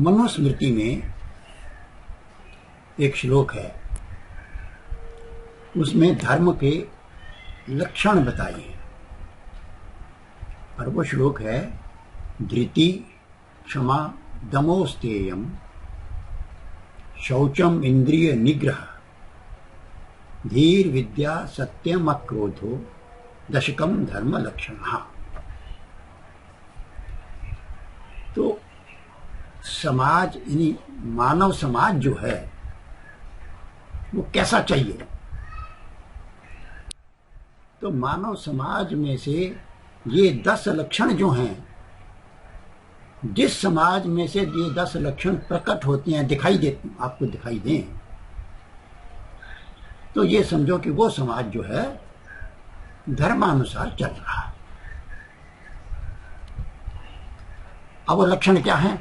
मनुस्मृति में एक श्लोक है, उसमें धर्म के लक्षण बताए हैं और वो श्लोक है धृति क्षमा दमोस्तेयम शौचम इंद्रिय निग्रह धीर विद्या सत्यम अक्रोधो दशकम धर्म लक्षण। तो समाज यानी मानव समाज जो है वो कैसा चाहिए? तो मानव समाज में से ये 10 लक्षण जो हैं, जिस समाज में से ये 10 लक्षण प्रकट होते हैं, दिखाई देते, आपको दिखाई दें, तो ये समझो कि वो समाज जो है धर्मानुसार चल रहा है। अब वो लक्षण क्या है?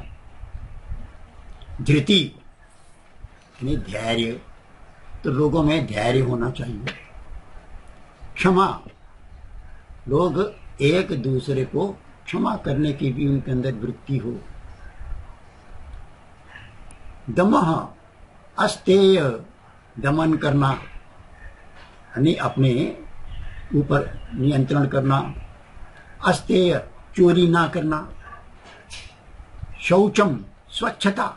धृति यानी धैर्य, तो लोगों में धैर्य होना चाहिए। क्षमा, लोग एक दूसरे को क्षमा करने की भी उनके अंदर वृत्ति हो। दमः, अस्तेय, दमन करना यानी अपने ऊपर नियंत्रण करना। अस्तेय, चोरी ना करना। शौचम, स्वच्छता।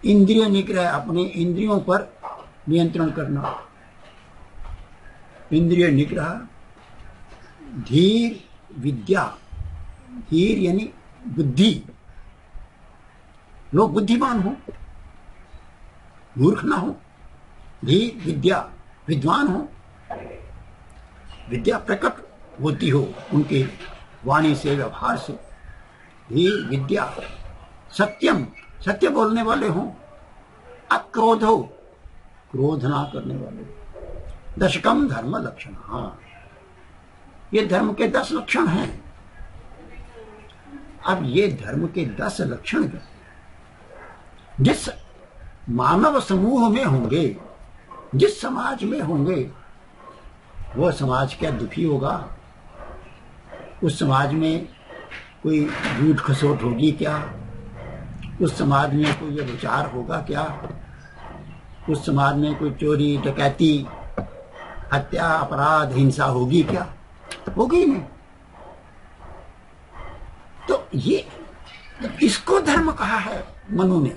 इंद्रिय निग्रह, अपने इंद्रियों पर नियंत्रण करना, इंद्रिय निग्रह। धीर विद्या, धीर यानी बुद्धि, लोग बुद्धिमान हो, मूर्ख ना हो। धीर विद्या, विद्वान हो, विद्या प्रकट होती हो उनके वाणी से, व्यवहार से। धीर विद्या। सत्यम, सत्य बोलने वाले हों। अक्रोध हो, क्रोध ना करने वाले। दशकम धर्म लक्षण। ये धर्म के 10 लक्षण हैं। अब ये धर्म के 10 लक्षण जिस मानव समूह में होंगे, जिस समाज में होंगे, वो समाज क्या दुखी होगा? उस समाज में कोई झूठ खसोट होगी क्या? उस समाज में कोई ये विचार होगा क्या? उस समाज में कोई चोरी डकैती हत्या अपराध हिंसा होगी क्या? होगी नहीं। तो ये इसको धर्म कहा है मनु ने।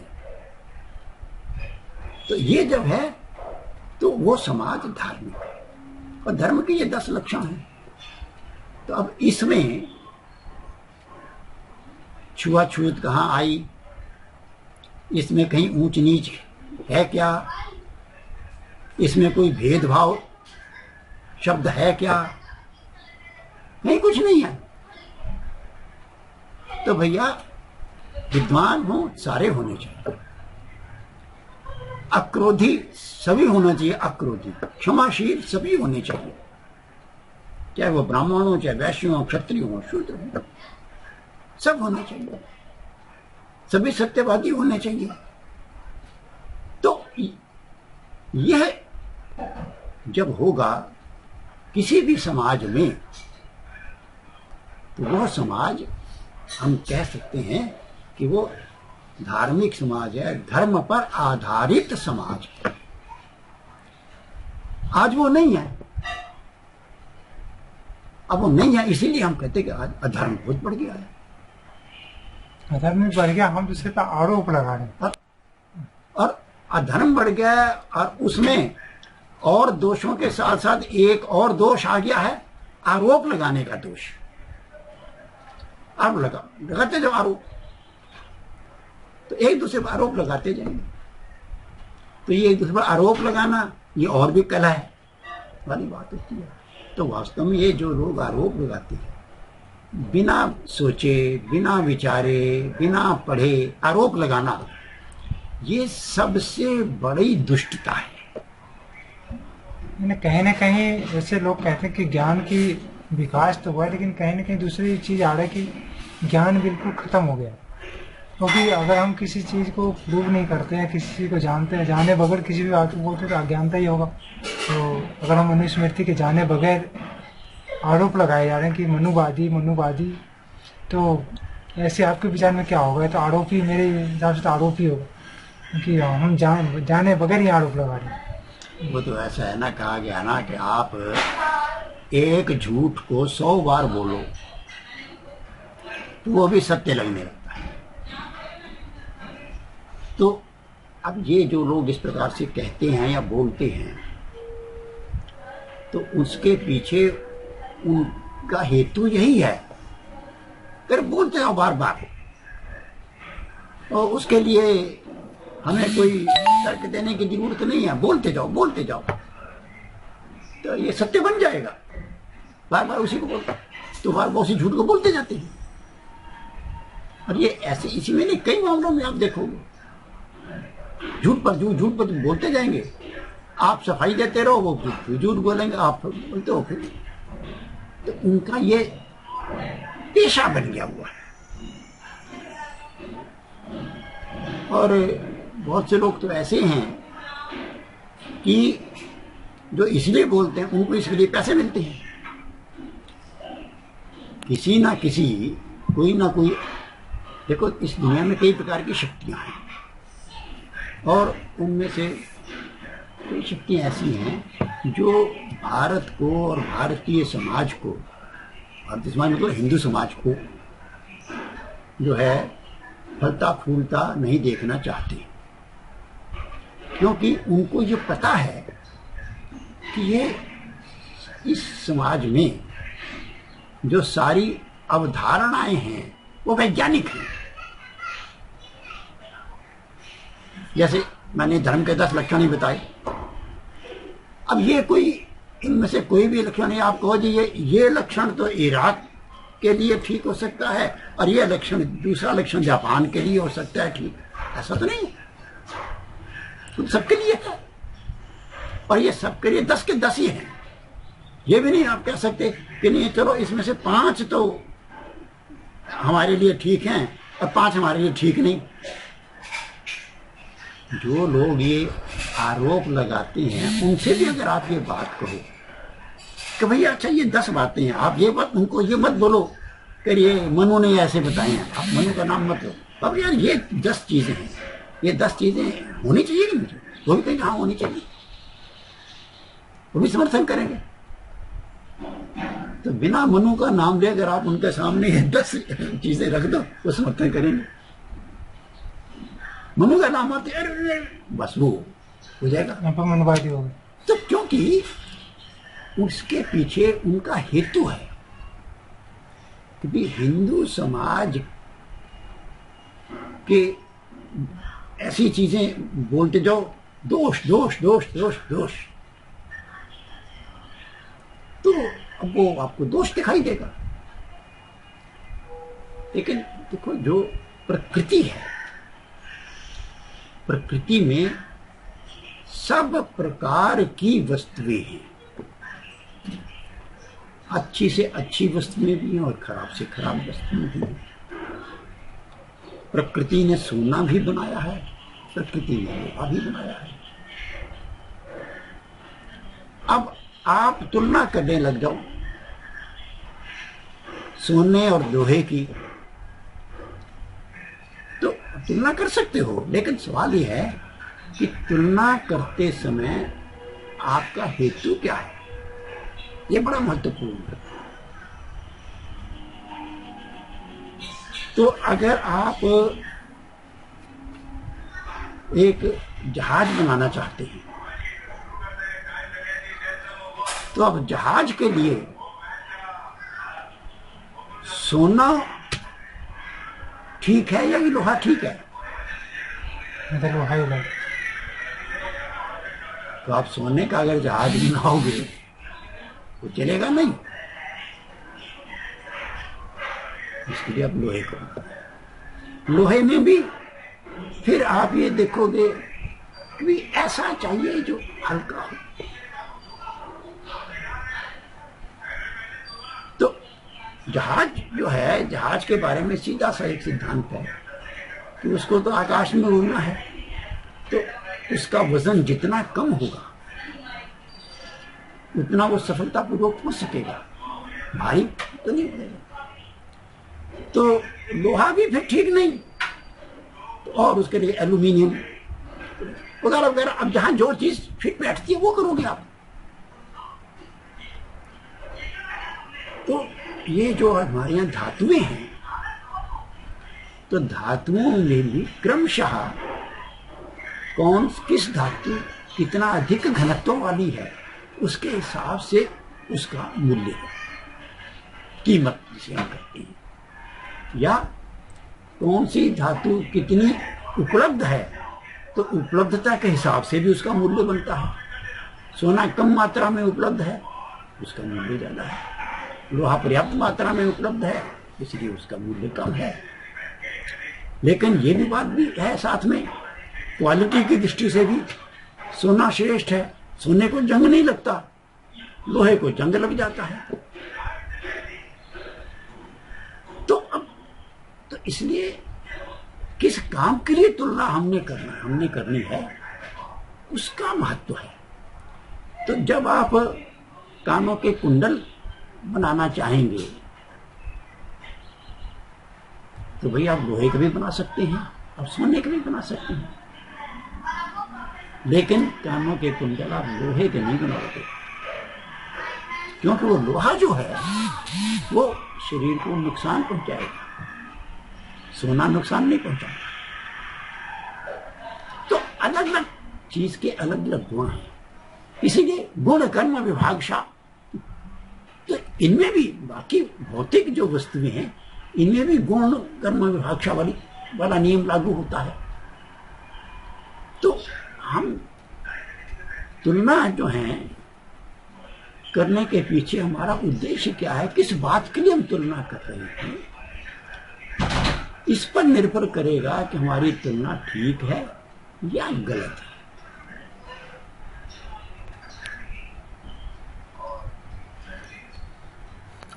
तो ये जब है तो वो समाज धार्मिक है और धर्म के ये 10 लक्षण हैं। तो अब इसमें छुआछूत कहाँ आई? इसमें कहीं ऊंच नीच है क्या? इसमें कोई भेदभाव शब्द है क्या? नहीं, कुछ नहीं है। तो भैया विद्वान हो सारे होने चाहिए, अक्रोधी सभी होना चाहिए, अक्रोधी क्षमाशील सभी होने चाहिए, चाहे वो ब्राह्मण हो, चाहे वैश्य हो, क्षत्रिय हो, शूद्र हो, सब होने चाहिए। सभी सत्यवादी होने चाहिए। तो यह जब होगा किसी भी समाज में, तो वह समाज हम कह सकते हैं कि वो धार्मिक समाज है, धर्म पर आधारित समाज है। आज वो नहीं है। अब वो नहीं है, इसीलिए हम कहते हैं कि आज अधर्म बहुत बढ़ गया है। अधर्म बढ़ गया, हम दूसरे पर आरोप लगा रहे हैं और अधर्म बढ़ गया है। और उसमें और दोषों के साथ साथ एक और दोष आ गया है, आरोप लगाने का दोष। आरोप लगाते जब आरोप, तो एक दूसरे पर आरोप लगाते जाएंगे। तो ये एक दूसरे पर आरोप लगाना ये और भी कला है वाली बात होती है। तो वास्तव में ये जो लोग आरोप लगाते हैं, बिना सोचे, बिना विचारे, बिना पढ़े आरोप लगाना, ये सबसे बड़ी दुष्टता है। कहीं ना कहीं जैसे लोग कहते हैं कि ज्ञान की विकास तो हुआ, लेकिन कहीं ना कहीं दूसरी चीज आ रहा है कि ज्ञान बिल्कुल खत्म हो गया। क्योंकि अगर हम किसी चीज को प्रूव नहीं करते हैं, किसी चीज को जानते हैं, जाने बगैर किसी भी बात को बोलते तो अज्ञानता ही होगा। तो अगर हम मनुस्मृति के जाने बगैर आरोप लगाए जा रहे हैं कि मनुवादी, तो ऐसे आपके विचार में क्या होगा? तो आरोपी, मेरे हिसाब से तो आरोपी होगा, क्योंकि हम जाने बगैर ही आरोप लगा रहे हैं। वो तो ऐसा है ना, कहा गया ना कि आप एक झूठ को 100 बार बोलो तो वो भी सत्य लगने लगता है। तो अब ये जो लोग इस प्रकार से कहते हैं या बोलते हैं, तो उसके पीछे उनका हेतु यही है, फिर बोलते जाओ बार बार, और उसके लिए हमें कोई तर्क देने की जरूरत नहीं है, बोलते जाओ बोलते जाओ, तो ये सत्य बन जाएगा। बार बार उसी को बोलता, तो बार बार उसी झूठ को बोलते जाते हैं। और ये ऐसे इसी में नहीं, कई मामलों में आप देखोगे, झूठ पर बोलते जाएंगे। आप सफाई देते रहो, वो झूठ बोलेंगे, आप बोलते हो फिर। तो उनका ये पेशा बन गया हुआ है। और बहुत से लोग तो ऐसे हैं कि जो इसलिए बोलते हैं, उनको इसके लिए पैसे मिलते हैं। किसी ना किसी, कोई ना कोई, देखो इस दुनिया में कई प्रकार की शक्तियां हैं, और उनमें से कई शक्तियां ऐसी हैं जो भारत को और भारतीय समाज को, भारतीय समाज मतलब हिंदू समाज को जो है फलता फूलता नहीं देखना चाहते, क्योंकि उनको ये पता है कि ये इस समाज में जो सारी अवधारणाएं हैं वो वैज्ञानिक हैं। जैसे मैंने धर्म के 10 लक्षण ही बताए। अब ये कोई, इनमें से कोई भी लक्षण है आप कहो जी ये लक्षण तो इराक के लिए ठीक हो सकता है, और ये लक्षण, दूसरा लक्षण जापान के लिए हो सकता है ठीक, ऐसा तो नहीं, तो सबके लिए है। और ये सबके लिए 10 के 10 ही हैं। ये भी नहीं आप कह सकते कि नहीं चलो इसमें से 5 तो हमारे लिए ठीक हैं और 5 हमारे लिए ठीक नहीं। जो लोग ये आरोप लगाते हैं उनसे भी अगर आप ये बात कहो कि भैया अच्छा ये 10 बातें हैं, आप ये बात उनको ये मत बोलो कि ये मनु ने ऐसे बताए हैं, आप मनु का नाम मत लो। अब यार ये 10 चीजें हैं, ये 10 चीजें होनी चाहिए कि मुझे, वो भी कहेंगे हाँ होनी चाहिए, वो भी समर्थन करेंगे। तो बिना मनु का नाम ले अगर आप उनके सामने ये 10 चीजें रख दो, वो समर्थन करेंगे। मनु का नाम आते बस वो हो जाएगा, मनुवादी हो गए। तो क्योंकि उसके पीछे उनका हेतु है, क्योंकि हिंदू समाज के ऐसी चीजें बोलते जाओ, दोष दोष दोष दोष दोष, तो अब वो आपको दोष दिखाई देगा। लेकिन देखो जो प्रकृति है, प्रकृति में सब प्रकार की वस्तुएं हैं, अच्छी से अच्छी वस्तुएं भी हैं और खराब से खराब वस्तुएं भी हैं। प्रकृति ने सोना भी बनाया है, प्रकृति ने लोहा भी बनाया है। अब आप तुलना करने लग जाओ सोने और लोहे की, तो तुलना कर सकते हो, लेकिन सवाल यह है कि तुलना करते समय आपका हेतु क्या है, ये बड़ा महत्वपूर्ण है। तो अगर आप एक जहाज बनाना चाहते हैं, तो अब जहाज के लिए सोना ठीक है या लोहा ठीक है? लोहा ही लगा। तो आप सोने का अगर जहाज बनाओगे तो चलेगा नहीं, इसके लिए आप लोहे को, लोहे में भी फिर आप ये देखोगे कि ऐसा चाहिए जो हल्का हो। तो जहाज जो है, जहाज के बारे में सीधा सा एक सिद्धांत है कि उसको तो आकाश में उड़ना है, तो उसका वजन जितना कम होगा उतना वो सफलतापूर्वक उड़ सकेगा, भारी तो नहीं उड़ेगा। तो लोहा भी फिर ठीक नहीं, और उसके लिए एल्यूमिनियम वगैरह वगैरह। अब जहां जो चीज फिट बैठती है वो करोगे आप। तो ये जो हमारे यहाँ धातुएं हैं, तो धातुओं में भी क्रमशः कौन किस धातु कितना अधिक घनत्व वाली है उसके हिसाब से उसका मूल्य है, कीमत जिसे हम कहते हैं, या कौन सी धातु कितनी उपलब्ध है तो उपलब्धता के हिसाब से भी उसका मूल्य बनता है। सोना कम मात्रा में उपलब्ध है, उसका मूल्य ज्यादा है। लोहा पर्याप्त मात्रा में उपलब्ध है, इसलिए उसका मूल्य कम है। लेकिन ये भी बात भी है साथ में, क्वालिटी की दृष्टि से भी सोना श्रेष्ठ है। सोने को जंग नहीं लगता, लोहे को जंग लग जाता है। तो अब तो इसलिए किस काम के लिए तुलना हमने करनी है उसका महत्व है। तो जब आप कानों के कुंडल बनाना चाहेंगे तो भाई आप लोहे के भी बना सकते हैं, आप सोने के भी बना सकते हैं, लेकिन कानों के कुंडल आप लोहे के नहीं बनाओगे, क्योंकि वो लोहा जो है वो शरीर को नुकसान पहुंचाएगा, सोना नुकसान नहीं पहुंचाएगा। तो अलग अलग चीज के अलग अलग गुण हैं, इसीलिए गुण कर्म विभागशा। तो इनमें भी बाकी भौतिक जो वस्तुएं हैं इनमें भी गुण कर्म विभागशा वाला नियम लागू होता है। तो हम तुलना जो है करने के पीछे हमारा उद्देश्य क्या है, किस बात के लिए हम तुलना कर रहे हैं, इस पर निर्भर करेगा कि हमारी तुलना ठीक है या गलत है।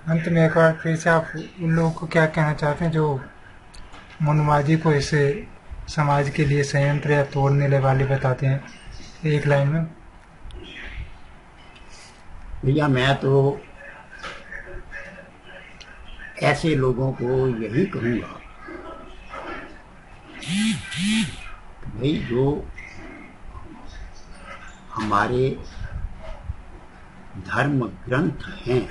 अंत में एक बार फिर से आप उन लोगों को क्या कहना चाहते हैं जो मनुवादी को इसे समाज के लिए संयंत्र या तोड़ने वाले बताते हैं, एक लाइन में? भैया मैं तो ऐसे लोगों को यही कहूंगा, भाई जो हमारे धर्म ग्रंथ हैं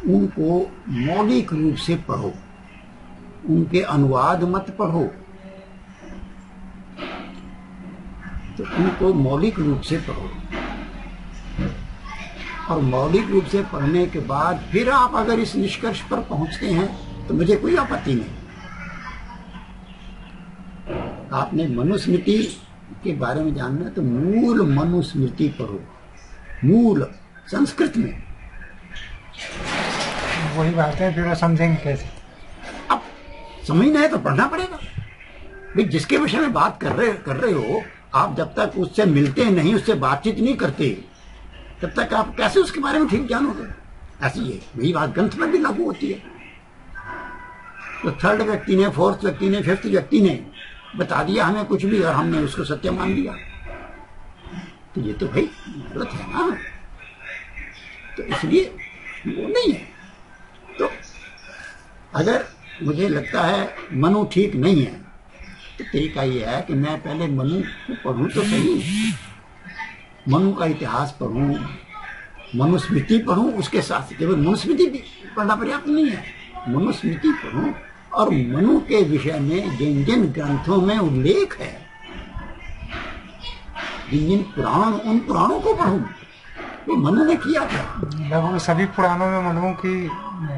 उनको मौलिक रूप से पढ़ो, उनके अनुवाद मत पढ़ो, तो उनको मौलिक रूप से पढ़ो। और मौलिक रूप से पढ़ने के बाद फिर आप अगर इस निष्कर्ष पर पहुंचते हैं तो मुझे कोई आपत्ति नहीं। आपने मनुस्मृति के बारे में जानना है तो मूल मनुस्मृति पढ़ो, मूल संस्कृत में। वही बात है, फिर वो समझेंगे कैसे? अब समझना है तो पढ़ना पड़ेगा। भाई जिसके विषय में बात कर रहे हो, आप जब तक उससे मिलते नहीं, उससे बातचीत नहीं करते, तब तक आप कैसे उसके बारे में ठीक जानोगे? ऐसी है, वही बात ग्रंथ में भी लागू होती है। तो थर्ड व्यक्ति ने, फोर्थ व्यक्ति ने, फिफ्थ व्यक्ति ने बता दिया हमें कुछ भी और हमने उसको सत्य मान लिया, तो ये तो भाई गलत है ना। तो इसलिए वो नहीं है। तो अगर मुझे लगता है मनु ठीक नहीं है तो तरीका ये है कि मैं पहले मनु को पढ़ूं तो सही, मनु का इतिहास पढ़ूं, मनुस्मृति पढ़ूं, उसके साथ केवल मनुस्मृति पढ़ना पर्याप्त नहीं है, मनुस्मृति पढ़ूं और मनु के विषय में जिन जिन ग्रंथों में उल्लेख है, जिन जिन पुराण, उन पुराणों को पढ़ूं कि मनु ने किया क्या। लगभग सभी पुराणों में मनु के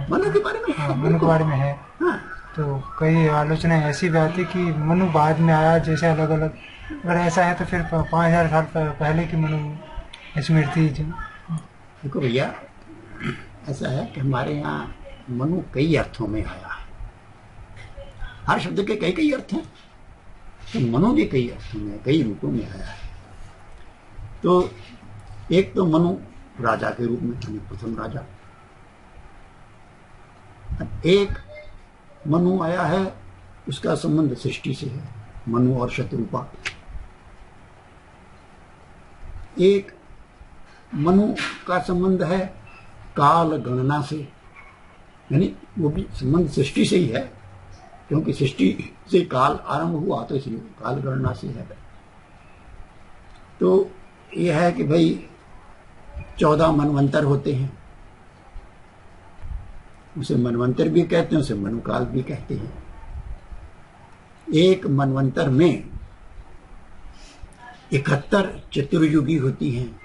बारे में है, मनु के बारे में है। हाँ। तो कई आलोचनाएं ऐसी भी आती कि मनु बाद में आया, जैसे अलग अलग। अगर ऐसा है तो फिर 5000 साल पहले की मनु स्मृति। देखो भैया, ऐसा है कि हमारे यहाँ मनु कई अर्थों में आया है, हर शब्द के कई कई अर्थ हैं, तो मनु भी कई अर्थों में, कई रूपों में आया है। तो एक तो मनु राजा के रूप में, प्रथम राजा। एक मनु आया है, उसका संबंध सृष्टि से है, मनु और शत्रुपा। एक मनु का संबंध है काल गणना से, यानी वो भी संबंध सृष्टि से ही है, क्योंकि सृष्टि से काल आरंभ हुआ, तो इसलिए काल गणना से है। तो यह है कि भाई 14 मनवंतर होते हैं, उसे मनवंतर भी कहते हैं, उसे मनुकाल भी कहते हैं। एक मनवंतर में 71 चतुर्युगी होती हैं।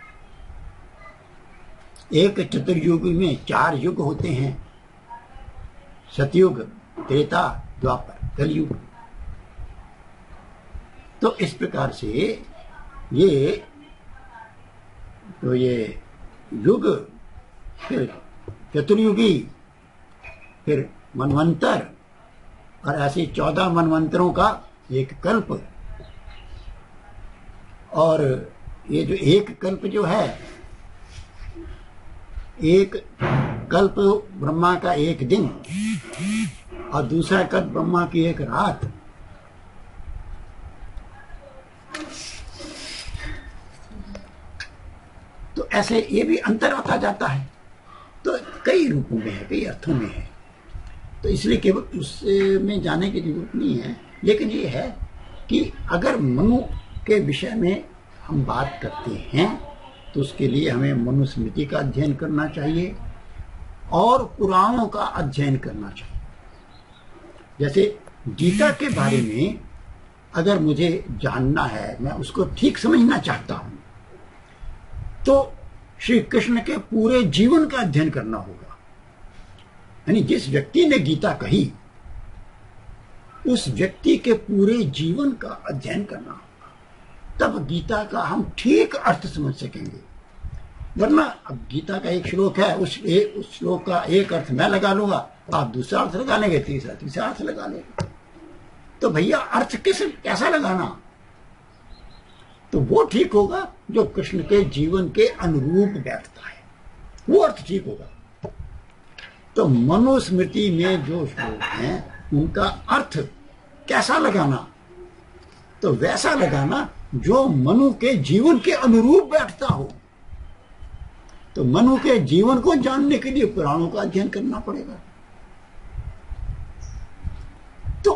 एक चतुर्युगी में 4 युग होते हैं, सतयुग, त्रेता, द्वापर, कलयुग। तो इस प्रकार से ये युग, फिर चतुर्युगी, फिर मनवंतर, और ऐसे 14 मनवंतरों का एक कल्प। और ये जो एक कल्प जो है, एक कल्प ब्रह्मा का एक दिन और दूसरा कल्प ब्रह्मा की एक रात। तो ऐसे ये भी अंतर आता जाता है। तो कई रूपों में है, कई अर्थों में है, तो इसलिए केवल उसमें जाने की जरूरत नहीं है। लेकिन ये है कि अगर मनु के विषय में हम बात करते हैं तो उसके लिए हमें मनुस्मृति का अध्ययन करना चाहिए और पुराणों का अध्ययन करना चाहिए। जैसे गीता के बारे में अगर मुझे जानना है, मैं उसको ठीक समझना चाहता हूं, तो श्री कृष्ण के पूरे जीवन का अध्ययन करना होगा। यानी जिस व्यक्ति ने गीता कही, उस व्यक्ति के पूरे जीवन का अध्ययन करना होगा, तब गीता का हम ठीक अर्थ समझ सकेंगे। वरना अब गीता का एक श्लोक है, उस श्लोक का एक अर्थ मैं लगा लूंगा, आप दूसरा अर्थ लगा लेंगे, तीसरा अर्थ लगा लेंगे। तो भैया अर्थ कैसा लगाना? तो वो ठीक होगा जो कृष्ण के जीवन के अनुरूप बैठता है, वो अर्थ ठीक होगा। तो मनुस्मृति में जो श्लोक हैं उनका अर्थ कैसा लगाना? तो वैसा लगाना जो मनु के जीवन के अनुरूप बैठता हो। तो मनु के जीवन को जानने के लिए पुराणों का अध्ययन करना पड़ेगा। तो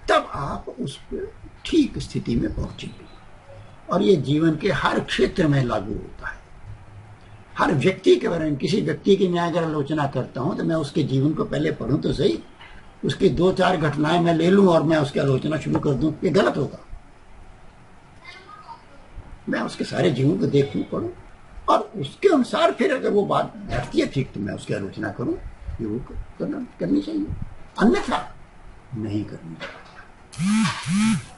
तब आप उस पर ठीक स्थिति में पहुंचेंगे। और ये जीवन के हर क्षेत्र में लागू होता है। हर व्यक्ति के बारे में, किसी व्यक्ति की मैं अगर आलोचना करता हूं तो मैं उसके जीवन को पहले पढ़ूं तो सही, उसकी 2-4 घटनाएं मैं ले लूं और मैं उसकी आलोचना शुरू कर दूं, ये गलत होगा। मैं उसके सारे जीवन को देखूं, पढ़ूं, और उसके अनुसार फिर अगर वो बात बैठती है ठीक, तो मैं उसकी आलोचना करूं। ये वो करनी चाहिए, अन्यथा नहीं करनी चाहिए।